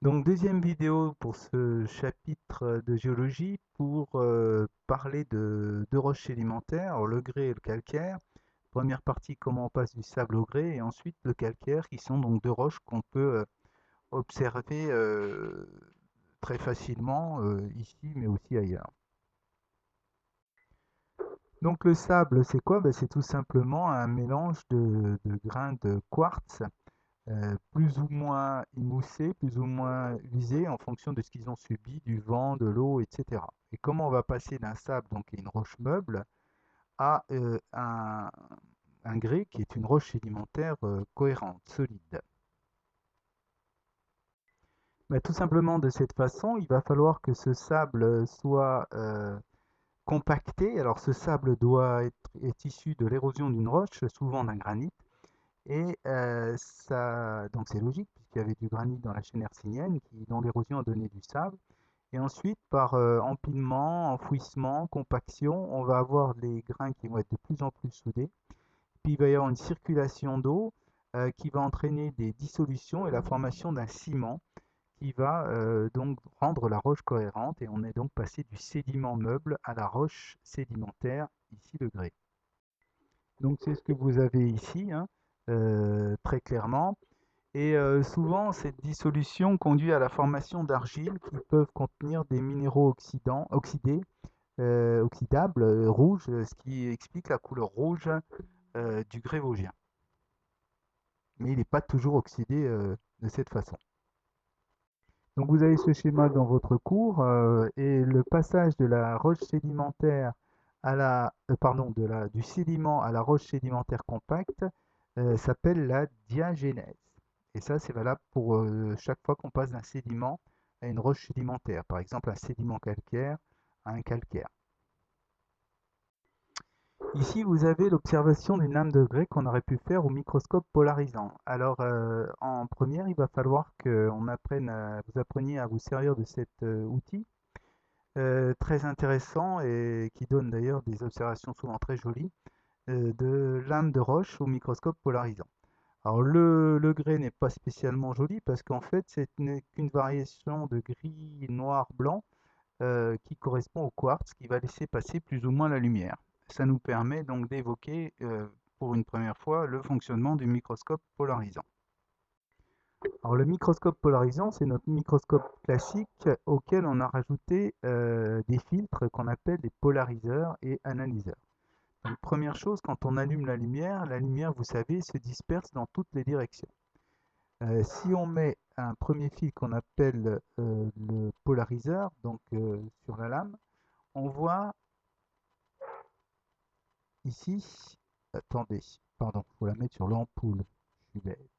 Donc deuxième vidéo pour ce chapitre de géologie pour parler de deux roches sédimentaires, alors le grès et le calcaire. Première partie, comment on passe du sable au grès, et ensuite le calcaire, qui sont donc deux roches qu'on peut observer très facilement ici, mais aussi ailleurs. Donc le sable, c'est quoi? Ben, c'est tout simplement un mélange de grains de quartz plus ou moins émoussés, plus ou moins usés en fonction de ce qu'ils ont subi, du vent, de l'eau, etc. Et comment on va passer d'un sable, donc qui est une roche meuble, à un grès qui est une roche sédimentaire cohérente, solide? Ben, tout simplement de cette façon, il va falloir que ce sable soit compacté. Alors ce sable est issu de l'érosion d'une roche, souvent d'un granit. Et ça, donc c'est logique, puisqu'il y avait du granit dans la chaîne hercynienne, dont l'érosion a donné du sable. Et ensuite, par empilement, enfouissement, compaction, on va avoir les grains qui vont être de plus en plus soudés. Puis il va y avoir une circulation d'eau qui va entraîner des dissolutions et la formation d'un ciment qui va donc rendre la roche cohérente. Et on est donc passé du sédiment meuble à la roche sédimentaire, ici le grès. Donc c'est ce que vous avez ici, hein, très clairement. Et souvent, cette dissolution conduit à la formation d'argiles qui peuvent contenir des minéraux oxydés, oxydables, rouges, ce qui explique la couleur rouge du grès vosgien. Mais il n'est pas toujours oxydé de cette façon. Donc vous avez ce schéma dans votre cours et le passage de la roche sédimentaire à du sédiment à la roche sédimentaire compacte s'appelle la diagénèse. Et ça, c'est valable pour chaque fois qu'on passe d'un sédiment à une roche sédimentaire. Par exemple, un sédiment calcaire à un calcaire. Ici, vous avez l'observation d'une lame de grès qu'on aurait pu faire au microscope polarisant. Alors, en première, il va falloir que vous appreniez à vous servir de cet outil très intéressant et qui donne d'ailleurs des observations souvent très jolies de lames de roche au microscope polarisant. Alors le grès n'est pas spécialement joli parce qu'en fait c'est qu'une variation de gris, noir, blanc qui correspond au quartz qui va laisser passer plus ou moins la lumière. Ça nous permet donc d'évoquer pour une première fois le fonctionnement du microscope polarisant. Alors le microscope polarisant, c'est notre microscope classique auquel on a rajouté des filtres qu'on appelle des polariseurs et analyseurs. Donc, première chose, quand on allume la lumière, vous savez, se disperse dans toutes les directions. Si on met un premier fil qu'on appelle le polariseur, donc sur la lame, on voit ici, attendez, pardon, il faut la mettre sur l'ampoule, je suis bête.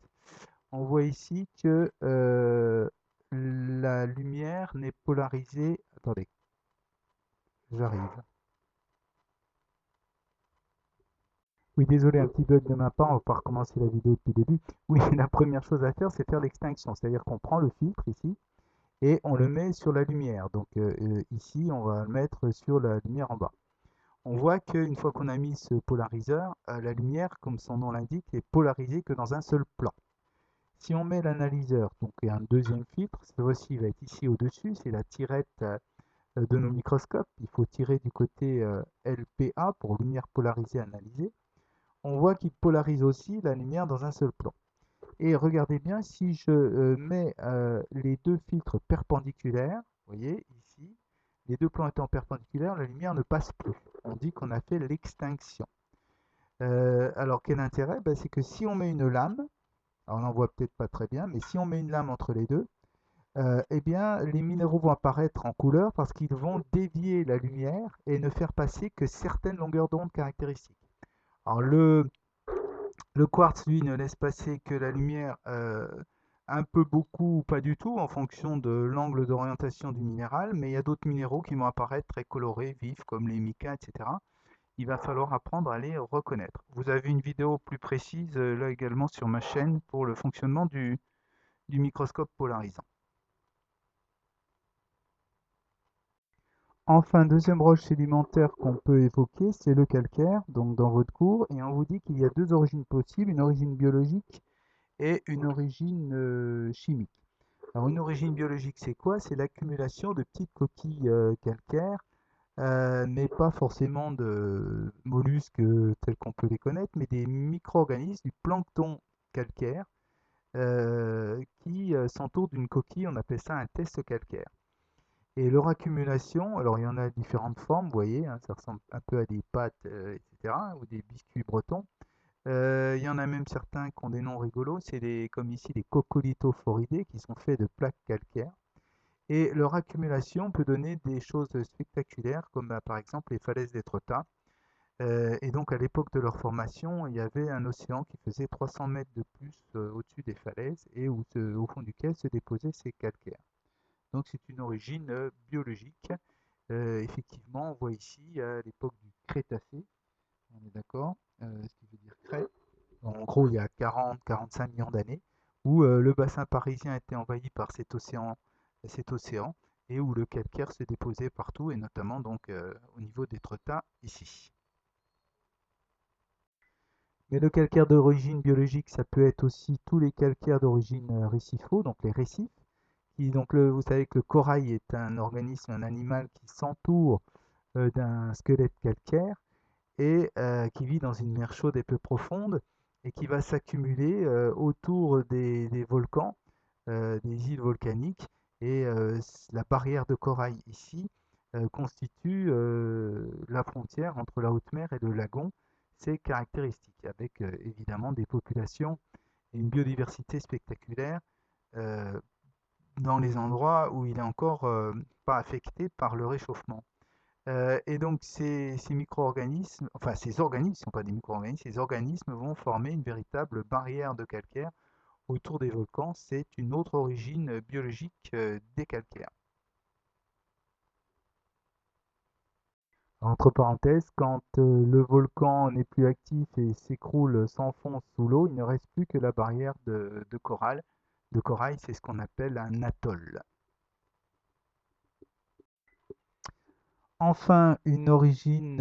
On voit ici que la lumière n'est polarisée. Attendez, j'arrive. Oui, désolé, un petit bug de ma part, on va pas recommencer la vidéo depuis le début. Oui, la première chose à faire, c'est faire l'extinction, c'est-à-dire qu'on prend le filtre ici et on le met sur la lumière. Donc ici, on va le mettre sur la lumière en bas. On voit qu'une fois qu'on a mis ce polariseur, la lumière, comme son nom l'indique, est polarisée que dans un seul plan. Si on met l'analyseur, donc il y a un deuxième filtre, cette fois-ci il va être ici au-dessus, c'est la tirette de nos microscopes. Il faut tirer du côté LPA pour lumière polarisée analysée. On voit qu'il polarise aussi la lumière dans un seul plan. Et regardez bien, si je mets les deux filtres perpendiculaires, vous voyez ici, les deux plans étant perpendiculaires, la lumière ne passe plus. On dit qu'on a fait l'extinction. Alors quel intérêt? Ben, c'est que si on met une lame, alors on n'en voit peut-être pas très bien, mais si on met une lame entre les deux, eh bien les minéraux vont apparaître en couleur parce qu'ils vont dévier la lumière et ne faire passer que certaines longueurs d'onde caractéristiques. Alors le quartz, lui, ne laisse passer que la lumière un peu, beaucoup ou pas du tout en fonction de l'angle d'orientation du minéral, mais il y a d'autres minéraux qui vont apparaître très colorés, vifs, comme les micas, etc. Il va falloir apprendre à les reconnaître. Vous avez une vidéo plus précise là également sur ma chaîne pour le fonctionnement du microscope polarisant. Enfin, deuxième roche sédimentaire qu'on peut évoquer, c'est le calcaire, donc dans votre cours, et on vous dit qu'il y a deux origines possibles, une origine biologique et une origine chimique. Alors une origine biologique, c'est quoi? C'est l'accumulation de petites coquilles calcaires, mais pas forcément de mollusques tels qu'on peut les connaître, mais des micro-organismes, du plancton calcaire, qui s'entourent d'une coquille. On appelle ça un test calcaire. Et leur accumulation, alors il y en a différentes formes, vous voyez, hein, ça ressemble un peu à des pâtes, etc., ou des biscuits bretons. Il y en a même certains qui ont des noms rigolos, c'est comme ici les coccolithophoridés, qui sont faits de plaques calcaires. Et leur accumulation peut donner des choses spectaculaires, comme par exemple les falaises d'Étretat. Et donc à l'époque de leur formation, il y avait un océan qui faisait 300 mètres de plus au-dessus des falaises et au fond duquel se déposaient ces calcaires. Donc c'est une origine biologique. Effectivement, on voit ici à l'époque du Crétacé, on est d'accord, ce qui veut dire crête. En gros, il y a 40-45 millions d'années, où le bassin parisien était envahi par cet océan et où le calcaire se déposait partout, et notamment donc au niveau d'Étretat ici. Mais le calcaire d'origine biologique, ça peut être aussi tous les calcaires d'origine récifaux, donc les récifs. Vous savez que le corail est un organisme, un animal qui s'entoure d'un squelette calcaire et qui vit dans une mer chaude et peu profonde et qui va s'accumuler autour des volcans, des îles volcaniques. Et la barrière de corail ici constitue la frontière entre la haute mer et le lagon. C'est caractéristique, avec évidemment des populations et une biodiversité spectaculaire euh, dans les endroits où il est encore pas affecté par le réchauffement. Et donc ces micro-organismes, enfin ces organismes, ne sont pas des micro-organismes, ces organismes vont former une véritable barrière de calcaire autour des volcans. C'est une autre origine biologique des calcaires. Entre parenthèses, quand le volcan n'est plus actif et s'écroule, s'enfonce sous l'eau, il ne reste plus que la barrière de corail. De corail, c'est ce qu'on appelle un atoll. Enfin, une origine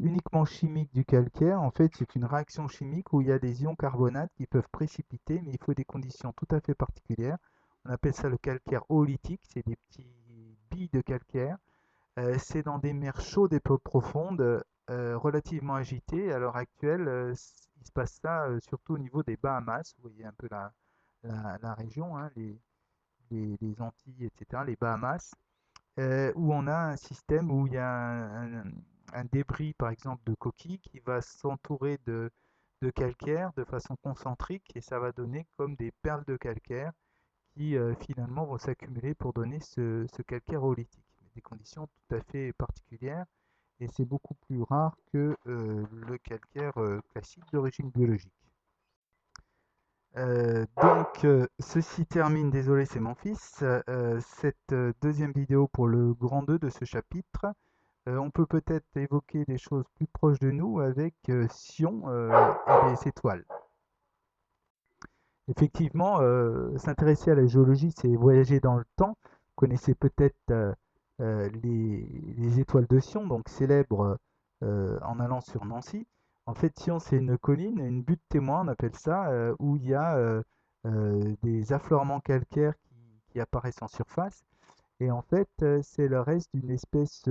uniquement chimique du calcaire, en fait, c'est une réaction chimique où il y a des ions carbonates qui peuvent précipiter, mais il faut des conditions tout à fait particulières. On appelle ça le calcaire oolitique, c'est des petits billes de calcaire. C'est dans des mers chaudes et peu profondes, relativement agitées. À l'heure actuelle, il se passe ça surtout au niveau des Bahamas. Vous voyez un peu la région, hein, les Antilles, etc., les Bahamas, où on a un système où il y a un débris, par exemple, de coquille qui va s'entourer de calcaire de façon concentrique et ça va donner comme des perles de calcaire qui finalement vont s'accumuler pour donner ce calcaire oolitique. Des conditions tout à fait particulières et c'est beaucoup plus rare que le calcaire classique d'origine biologique. Ceci termine, désolé, c'est mon fils, cette deuxième vidéo pour le grand 2 de ce chapitre. On peut peut-être évoquer des choses plus proches de nous avec Sion et les étoiles. Effectivement, s'intéresser à la géologie, c'est voyager dans le temps. Vous connaissez peut-être les étoiles de Sion, donc célèbres en allant sur Nancy. En fait, Sion, c'est une colline, une butte témoin, on appelle ça, où il y a des affleurements calcaires qui apparaissent en surface. Et en fait, c'est le reste d'une espèce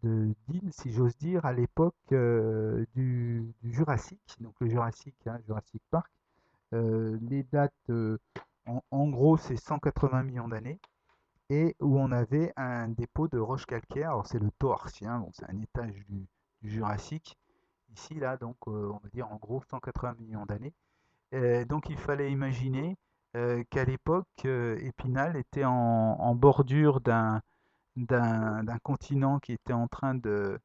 d'île, si j'ose dire, à l'époque du Jurassique, donc le Jurassique, hein, Jurassic Park. Les dates, en gros, c'est 180 millions d'années, et où on avait un dépôt de roches calcaires. Alors c'est le Toarcien, bon, c'est un étage du Jurassique. Ici, là, donc, on va dire en gros 180 millions d'années. Donc il fallait imaginer qu'à l'époque, Épinal était en bordure d'un continent qui était en train de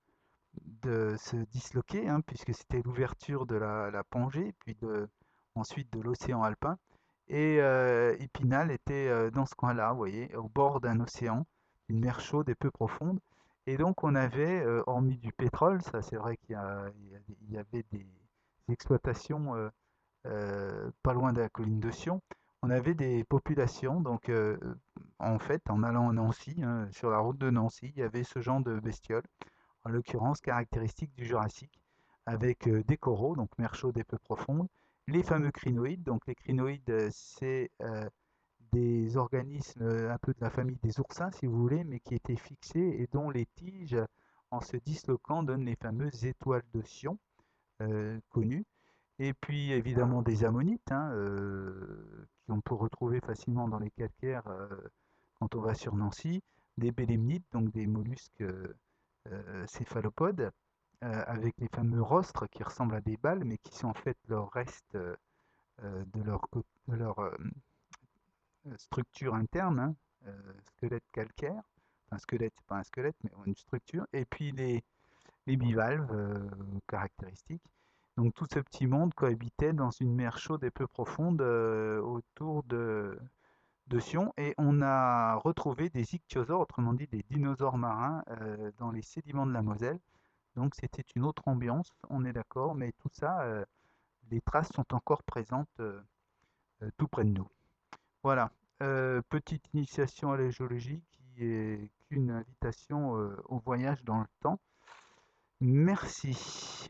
se disloquer, hein, puisque c'était l'ouverture de la Pangée, puis ensuite de l'océan alpin. Et Épinal était dans ce coin-là, vous voyez, au bord d'un océan, une mer chaude et peu profonde. Et donc on avait, hormis du pétrole, ça c'est vrai qu'il y avait des exploitations pas loin de la colline de Sion, on avait des populations. Donc en fait, en allant à Nancy, hein, sur la route de Nancy, il y avait ce genre de bestioles, en l'occurrence caractéristiques du Jurassique, avec des coraux, donc mer chaude et peu profonde, les fameux crinoïdes. Donc les crinoïdes, c'est des des organismes un peu de la famille des oursins, si vous voulez, mais qui étaient fixés et dont les tiges, en se disloquant, donnent les fameuses étoiles de Sion connues. Et puis évidemment des ammonites, hein, qu'on peut retrouver facilement dans les calcaires quand on va sur Nancy, des bélémnites, donc des mollusques céphalopodes, avec les fameux rostres qui ressemblent à des balles, mais qui sont en fait leur reste de leur structure interne, hein, squelette calcaire, enfin squelette, c'est pas un squelette, mais une structure, et puis les bivalves caractéristiques. Donc tout ce petit monde cohabitait dans une mer chaude et peu profonde autour de Sion, et on a retrouvé des ichthyosaures, autrement dit des dinosaures marins, dans les sédiments de la Moselle. Donc c'était une autre ambiance, on est d'accord, mais tout ça, les traces sont encore présentes tout près de nous. Voilà, petite initiation à la géologie qui est qu'une invitation au voyage dans le temps. Merci.